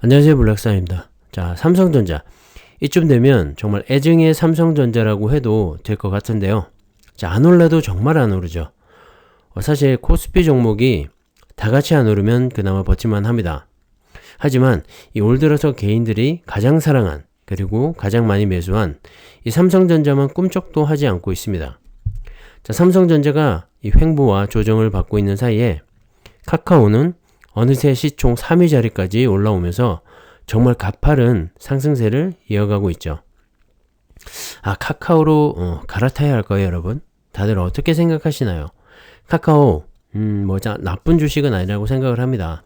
안녕하세요, 블랙사입니다. 자, 삼성전자. 이쯤 되면 정말 애증의 삼성전자라고 해도 될 것 같은데요. 자, 안 올라도 정말 안 오르죠. 사실 코스피 종목이 다 같이 안 오르면 그나마 버틸만 합니다. 하지만 이 올 들어서 개인들이 가장 사랑한 그리고 가장 많이 매수한 이 삼성전자만 꿈쩍도 하지 않고 있습니다. 자, 삼성전자가 이 횡보와 조정을 받고 있는 사이에 카카오는 어느새 시총 3위 자리까지 올라오면서 정말 가파른 상승세를 이어가고 있죠. 카카오로 갈아타야 할까요, 여러분? 다들 어떻게 생각하시나요? 카카오, 나쁜 주식은 아니라고 생각을 합니다.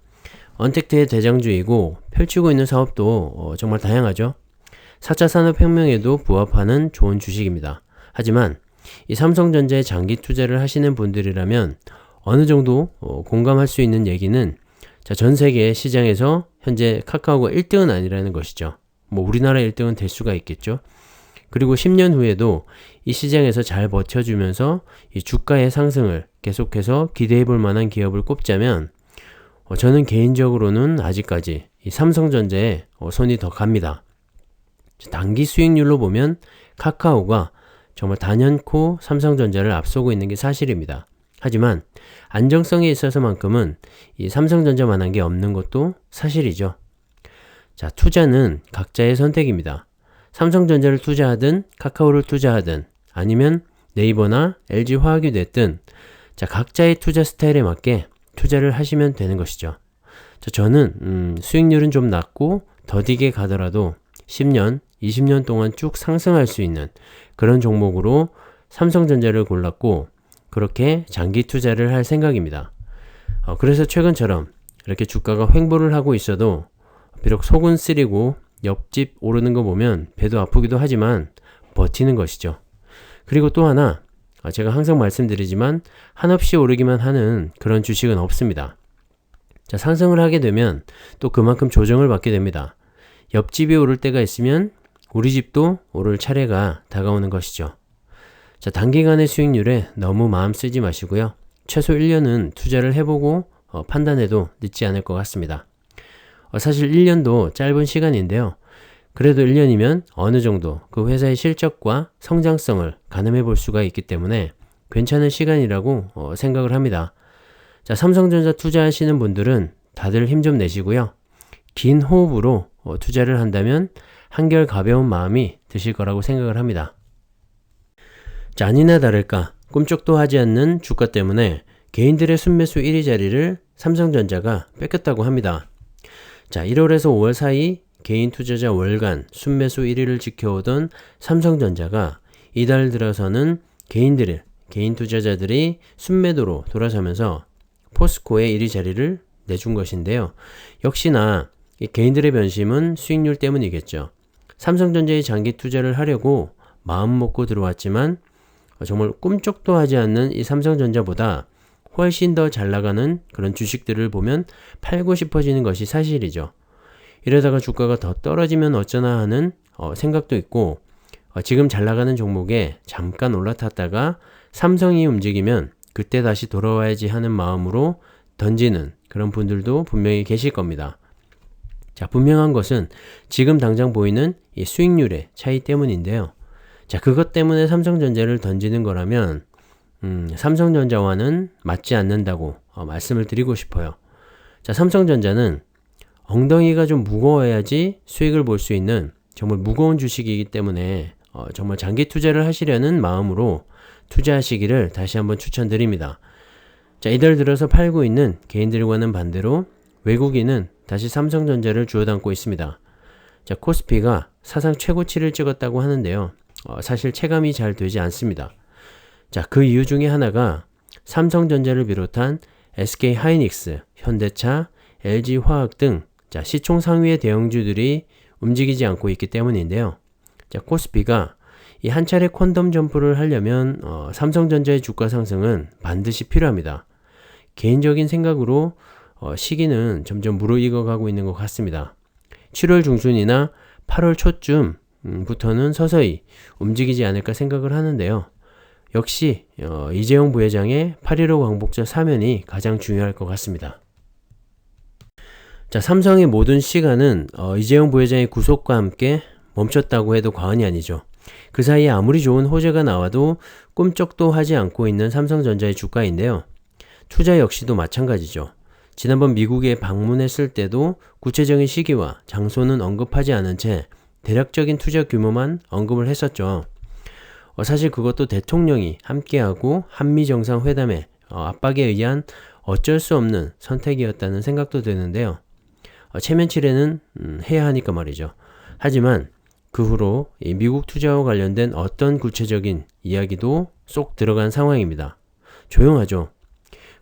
언택트의 대장주이고 펼치고 있는 사업도 정말 다양하죠. 4차 산업혁명에도 부합하는 좋은 주식입니다. 하지만 이 삼성전자에 장기 투자를 하시는 분들이라면 어느 정도 공감할 수 있는 얘기는 전 세계 시장에서 현재 카카오가 1등은 아니라는 것이죠. 우리나라 1등은 될 수가 있겠죠. 그리고 10년 후에도 이 시장에서 잘 버텨주면서 이 주가의 상승을 계속해서 기대해 볼 만한 기업을 꼽자면 저는 개인적으로는 아직까지 이 삼성전자에 손이 더 갑니다. 단기 수익률로 보면 카카오가 정말 단연코 삼성전자를 앞서고 있는 게 사실입니다. 하지만 안정성에 있어서만큼은 이 삼성전자만한 게 없는 것도 사실이죠. 자, 투자는 각자의 선택입니다. 삼성전자를 투자하든 카카오를 투자하든 아니면 네이버나 LG화학이 됐든 자, 각자의 투자 스타일에 맞게 투자를 하시면 되는 것이죠. 자, 저는 수익률은 좀 낮고 더디게 가더라도 10년, 20년 동안 쭉 상승할 수 있는 그런 종목으로 삼성전자를 골랐고 그렇게 장기 투자를 할 생각입니다. 그래서 최근처럼 이렇게 주가가 횡보를 하고 있어도 비록 속은 쓰리고 옆집 오르는 거 보면 배도 아프기도 하지만 버티는 것이죠. 그리고 또 하나 제가 항상 말씀드리지만 한없이 오르기만 하는 그런 주식은 없습니다. 자, 상승을 하게 되면 또 그만큼 조정을 받게 됩니다. 옆집이 오를 때가 있으면 우리 집도 오를 차례가 다가오는 것이죠. 자, 단기간의 수익률에 너무 마음 쓰지 마시고요. 최소 1년은 투자를 해보고 판단해도 늦지 않을 것 같습니다. 사실 1년도 짧은 시간인데요. 그래도 1년이면 어느 정도 그 회사의 실적과 성장성을 가늠해 볼 수가 있기 때문에 괜찮은 시간이라고 생각을 합니다. 자, 삼성전자 투자하시는 분들은 다들 힘 좀 내시고요. 긴 호흡으로 투자를 한다면 한결 가벼운 마음이 드실 거라고 생각을 합니다. 자, 아니나 다를까 꿈쩍도 하지 않는 주가 때문에 개인들의 순매수 1위 자리를 삼성전자가 뺏겼다고 합니다. 자, 1월에서 5월 사이 개인 투자자 월간 순매수 1위를 지켜오던 삼성전자가 이달 들어서는 개인 투자자들이 순매도로 돌아서면서 포스코의 1위 자리를 내준 것인데요. 역시나 이 개인들의 변심은 수익률 때문이겠죠. 삼성전자에 장기 투자를 하려고 마음 먹고 들어왔지만 정말 꿈쩍도 하지 않는 이 삼성전자보다 훨씬 더 잘 나가는 그런 주식들을 보면 팔고 싶어지는 것이 사실이죠. 이러다가 주가가 더 떨어지면 어쩌나 하는 생각도 있고 지금 잘 나가는 종목에 잠깐 올라탔다가 삼성이 움직이면 그때 다시 돌아와야지 하는 마음으로 던지는 그런 분들도 분명히 계실 겁니다. 자, 분명한 것은 지금 당장 보이는 이 수익률의 차이 때문인데요. 자, 그것 때문에 삼성전자를 던지는 거라면 삼성전자와는 맞지 않는다고 말씀을 드리고 싶어요. 자, 삼성전자는 엉덩이가 좀 무거워야지 수익을 볼 수 있는 정말 무거운 주식이기 때문에 정말 장기 투자를 하시려는 마음으로 투자하시기를 다시 한번 추천드립니다. 자, 이달 들어서 팔고 있는 개인들과는 반대로 외국인은 다시 삼성전자를 주워 담고 있습니다. 자, 코스피가 사상 최고치를 찍었다고 하는데요. 사실 체감이 잘 되지 않습니다. 자, 그 이유 중에 하나가 삼성전자를 비롯한 SK하이닉스, 현대차, LG화학 등 시총 상위의 대형주들이 움직이지 않고 있기 때문인데요. 자, 코스피가 이 한 차례 퀀덤 점프를 하려면 삼성전자의 주가 상승은 반드시 필요합니다. 개인적인 생각으로 시기는 점점 무르익어가고 있는 것 같습니다. 7월 중순이나 8월 초쯤부터는 서서히 움직이지 않을까 생각을 하는데요. 역시 이재용 부회장의 8.15 광복절 사면이 가장 중요할 것 같습니다. 자, 삼성의 모든 시간은 이재용 부회장의 구속과 함께 멈췄다고 해도 과언이 아니죠. 그 사이에 아무리 좋은 호재가 나와도 꿈쩍도 하지 않고 있는 삼성전자의 주가인데요. 투자 역시도 마찬가지죠. 지난번 미국에 방문했을 때도 구체적인 시기와 장소는 언급하지 않은 채 대략적인 투자 규모만 언급을 했었죠. 사실 그것도 대통령이 함께하고 한미정상회담의 압박에 의한 어쩔 수 없는 선택이었다는 생각도 드는데요. 체면치레는 해야 하니까 말이죠. 하지만 그 후로 이 미국 투자와 관련된 어떤 구체적인 이야기도 쏙 들어간 상황입니다. 조용하죠.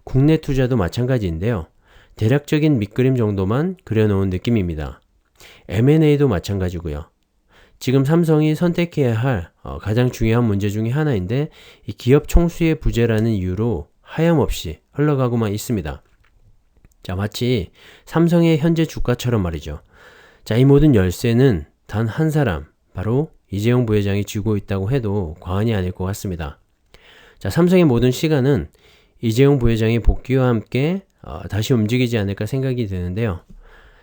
국내 투자도 마찬가지인데요. 대략적인 밑그림 정도만 그려놓은 느낌입니다. M&A도 마찬가지고요. 지금 삼성이 선택해야 할 가장 중요한 문제 중에 하나인데 이 기업 총수의 부재라는 이유로 하염없이 흘러가고만 있습니다. 자, 마치 삼성의 현재 주가처럼 말이죠. 자, 이 모든 열쇠는 단 한 사람, 바로 이재용 부회장이 쥐고 있다고 해도 과언이 아닐 것 같습니다. 자, 삼성의 모든 시간은 이재용 부회장의 복귀와 함께 다시 움직이지 않을까 생각이 드는데요.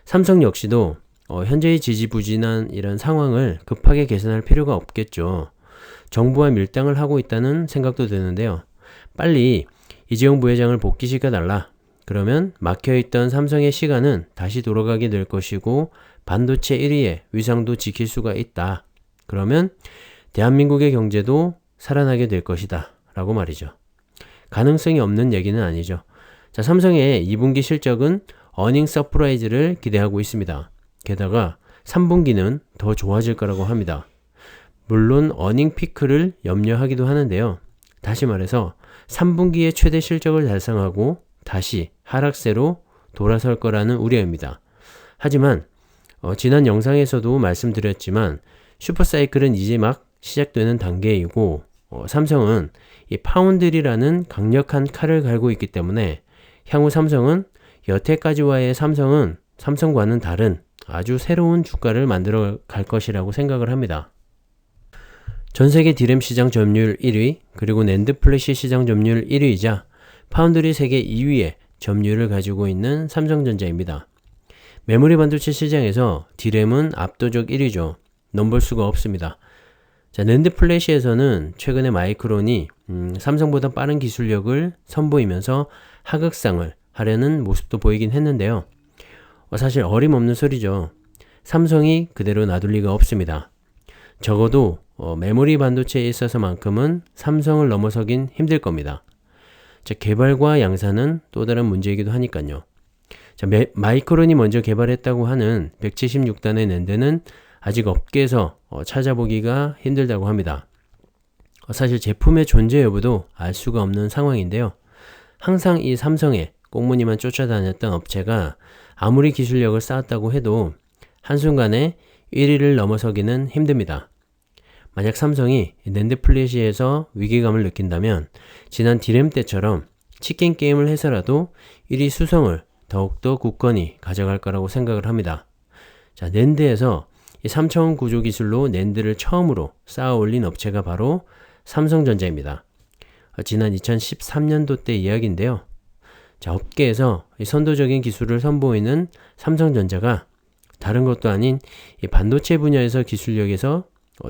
삼성 역시도 현재의 지지부진한 이런 상황을 급하게 개선할 필요가 없겠죠. 정부와 밀당을 하고 있다는 생각도 드는데요. 빨리 이재용 부회장을 복귀시켜달라. 그러면 막혀있던 삼성의 시간은 다시 돌아가게 될 것이고 반도체 1위의 위상도 지킬 수가 있다. 그러면 대한민국의 경제도 살아나게 될 것이다. 라고 말이죠. 가능성이 없는 얘기는 아니죠. 자, 삼성의 2분기 실적은 어닝 서프라이즈를 기대하고 있습니다. 게다가 3분기는 더 좋아질 거라고 합니다. 물론 어닝 피크를 염려하기도 하는데요. 다시 말해서 3분기에 최대 실적을 달성하고 다시 하락세로 돌아설 거라는 우려입니다. 하지만 지난 영상에서도 말씀드렸지만 슈퍼사이클은 이제 막 시작되는 단계이고 삼성은 이 파운드리라는 강력한 칼을 갈고 있기 때문에 향후 삼성은 여태까지와의 삼성과는 다른 아주 새로운 주가를 만들어 갈 것이라고 생각을 합니다. 전세계 디램 시장 점유율 1위, 그리고 낸드 플래시 시장 점유율 1위이자 파운드리 세계 2위의 점유율을 가지고 있는 삼성전자입니다. 메모리 반도체 시장에서 디램은 압도적 1위죠. 넘볼 수가 없습니다. 자, 낸드 플래시에서는 최근에 마이크론이 삼성보다 빠른 기술력을 선보이면서 하극상을 하려는 모습도 보이긴 했는데요. 사실 어림없는 소리죠. 삼성이 그대로 놔둘 리가 없습니다. 적어도 메모리 반도체에 있어서만큼은 삼성을 넘어서긴 힘들 겁니다. 자, 개발과 양산은 또 다른 문제이기도 하니까요. 자, 마이크론이 먼저 개발했다고 하는 176단의 낸드는 아직 업계에서 찾아보기가 힘들다고 합니다. 사실 제품의 존재 여부도 알 수가 없는 상황인데요. 항상 이 삼성의 꽁무니만 쫓아다녔던 업체가 아무리 기술력을 쌓았다고 해도 한순간에 1위를 넘어서기는 힘듭니다. 만약 삼성이 낸드 플래시에서 위기감을 느낀다면 지난 디램 때처럼 치킨 게임을 해서라도 1위 수성을 더욱더 굳건히 가져갈 거라고 생각을 합니다. 자, 낸드에서 이 3차원 구조 기술로 낸드를 처음으로 쌓아 올린 업체가 바로 삼성전자입니다. 지난 2013년도 때 이야기인데요. 자, 업계에서 이 선도적인 기술을 선보이는 삼성전자가 다른 것도 아닌 이 반도체 분야에서 기술력에서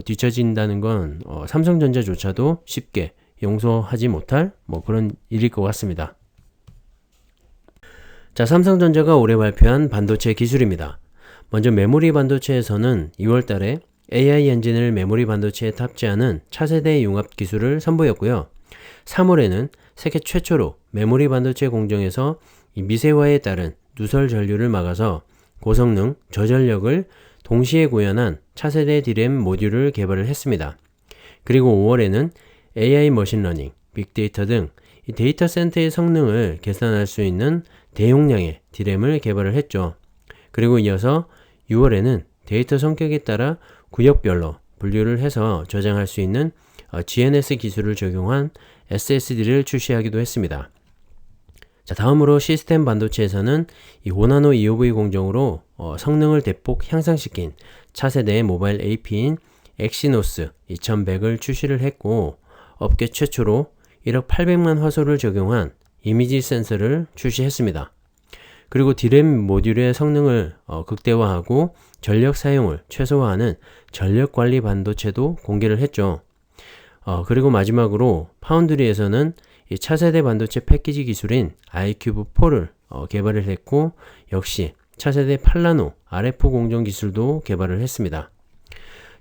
뒤처진다는 건 삼성전자조차도 쉽게 용서하지 못할 그런 일일 것 같습니다. 자, 삼성전자가 올해 발표한 반도체 기술입니다. 먼저 메모리 반도체에서는 2월달에 AI 엔진을 메모리 반도체에 탑재하는 차세대 융합 기술을 선보였고요. 3월에는 세계 최초로 메모리 반도체 공정에서 이 미세화에 따른 누설 전류를 막아서 고성능, 저전력을 동시에 구현한 차세대 디램 모듈을 개발을 했습니다. 그리고 5월에는 AI 머신러닝, 빅데이터 등 이 데이터 센터의 성능을 계산할 수 있는 대용량의 디램을 개발을 했죠. 그리고 이어서 6월에는 데이터 성격에 따라 구역별로 분류를 해서 저장할 수 있는 GNS 기술을 적용한 SSD를 출시하기도 했습니다. 자, 다음으로 시스템 반도체에서는 이 5나노 EUV 공정으로 성능을 대폭 향상시킨 차세대의 모바일 AP인 엑시노스 2100을 출시를 했고 업계 최초로 1억 800만 화소를 적용한 이미지 센서를 출시했습니다. 그리고 D램 모듈의 성능을 극대화하고 전력 사용을 최소화하는 전력관리 반도체도 공개를 했죠. 그리고 마지막으로 파운드리에서는 이 차세대 반도체 패키지 기술인 iCUBE4를 개발을 했고, 역시 차세대 8나노 RF 공정 기술도 개발을 했습니다.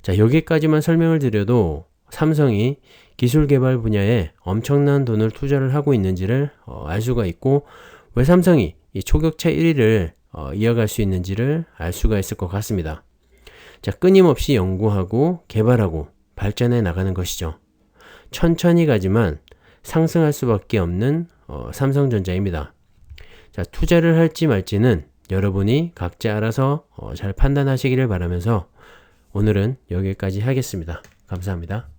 자, 여기까지만 설명을 드려도 삼성이 기술 개발 분야에 엄청난 돈을 투자를 하고 있는지를 알 수가 있고, 왜 삼성이 이 초격차 1위를 이어갈 수 있는지를 알 수가 있을 것 같습니다. 자, 끊임없이 연구하고 개발하고 발전해 나가는 것이죠. 천천히 가지만 상승할 수밖에 없는 삼성전자입니다. 자, 투자를 할지 말지는 여러분이 각자 알아서 잘 판단하시기를 바라면서 오늘은 여기까지 하겠습니다. 감사합니다.